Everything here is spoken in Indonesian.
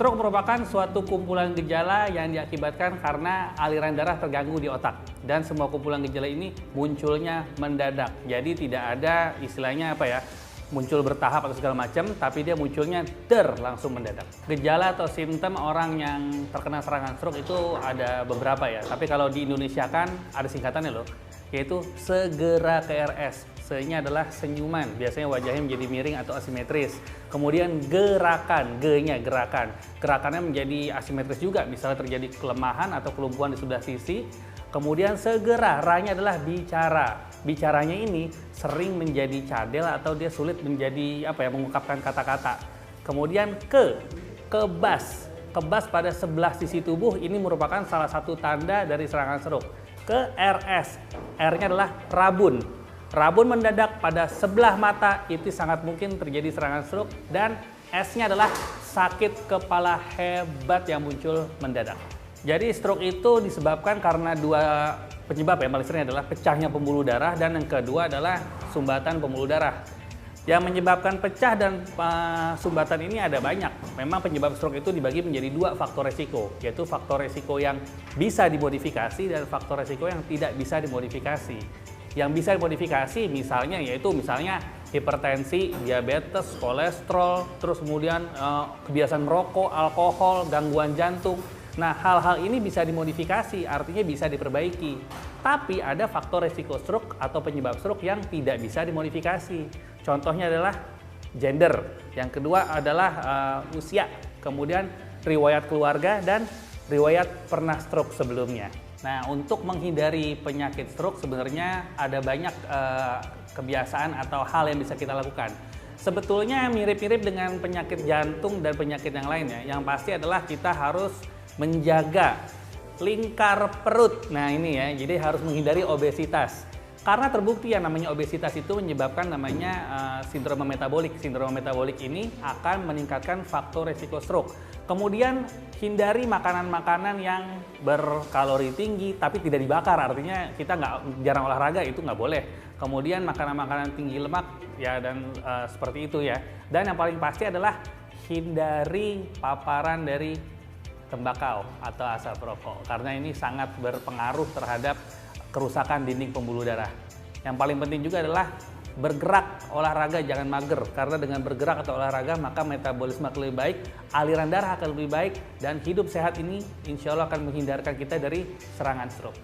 Stroke merupakan suatu kumpulan gejala yang diakibatkan karena aliran darah terganggu di otak. Dan semua kumpulan gejala ini munculnya mendadak. Jadi tidak ada istilahnya muncul bertahap atau segala macam, tapi dia munculnya langsung mendadak. Gejala atau simptom orang yang terkena serangan stroke itu ada beberapa ya. Tapi kalau di Indonesia kan ada singkatannya loh, yaitu segera ke RS. Se-nya adalah senyuman, biasanya wajahnya menjadi miring atau asimetris. Kemudian gerakan, G-nya gerakan. Gerakannya menjadi asimetris juga, misalnya terjadi kelemahan atau kelumpuhan di sebelah sisi. Kemudian segera, R-nya adalah bicara. Bicaranya ini sering menjadi cadel atau dia sulit menjadi mengungkapkan kata-kata. Kemudian kebas. Kebas pada sebelah sisi tubuh ini merupakan salah satu tanda dari serangan stroke. Ke RS, R-nya adalah rabun. Rabun mendadak pada sebelah mata, itu sangat mungkin terjadi serangan stroke. Dan S-nya adalah sakit kepala hebat yang muncul mendadak. Jadi stroke itu disebabkan karena dua penyebab ya, paling sering adalah pecahnya pembuluh darah dan yang kedua adalah sumbatan pembuluh darah. Yang menyebabkan pecah dan sumbatan ini ada banyak. Memang penyebab stroke itu dibagi menjadi dua faktor resiko, yaitu faktor resiko yang bisa dimodifikasi dan faktor resiko yang tidak bisa dimodifikasi. Yang bisa dimodifikasi misalnya hipertensi, diabetes, kolesterol, terus kemudian kebiasaan merokok, alkohol, gangguan jantung. Nah, hal-hal ini bisa dimodifikasi, artinya bisa diperbaiki. Tapi ada faktor resiko stroke atau penyebab stroke yang tidak bisa dimodifikasi. Contohnya adalah gender, yang kedua adalah usia, kemudian riwayat keluarga dan riwayat pernah stroke sebelumnya. Nah, untuk menghindari penyakit stroke sebenarnya ada banyak kebiasaan atau hal yang bisa kita lakukan. Sebetulnya mirip-mirip dengan penyakit jantung dan penyakit yang lainnya. Yang pasti adalah kita harus menjaga lingkar perut. Nah ini ya, jadi harus menghindari obesitas. Karena terbukti yang namanya obesitas itu menyebabkan namanya sindrom metabolik. Sindrom metabolik ini akan meningkatkan faktor resiko stroke. Kemudian hindari makanan-makanan yang berkalori tinggi tapi tidak dibakar. Artinya kita jarang olahraga, itu nggak boleh. Kemudian makanan-makanan tinggi lemak ya dan seperti itu ya. Dan yang paling pasti adalah hindari paparan dari tembakau atau asap rokok. Karena ini sangat berpengaruh terhadap kerusakan dinding pembuluh darah. Yang paling penting juga adalah bergerak, olahraga, jangan mager. Karena dengan bergerak atau olahraga maka metabolisme akan lebih baik, aliran darah akan lebih baik, dan hidup sehat ini insya Allah akan menghindarkan kita dari serangan stroke.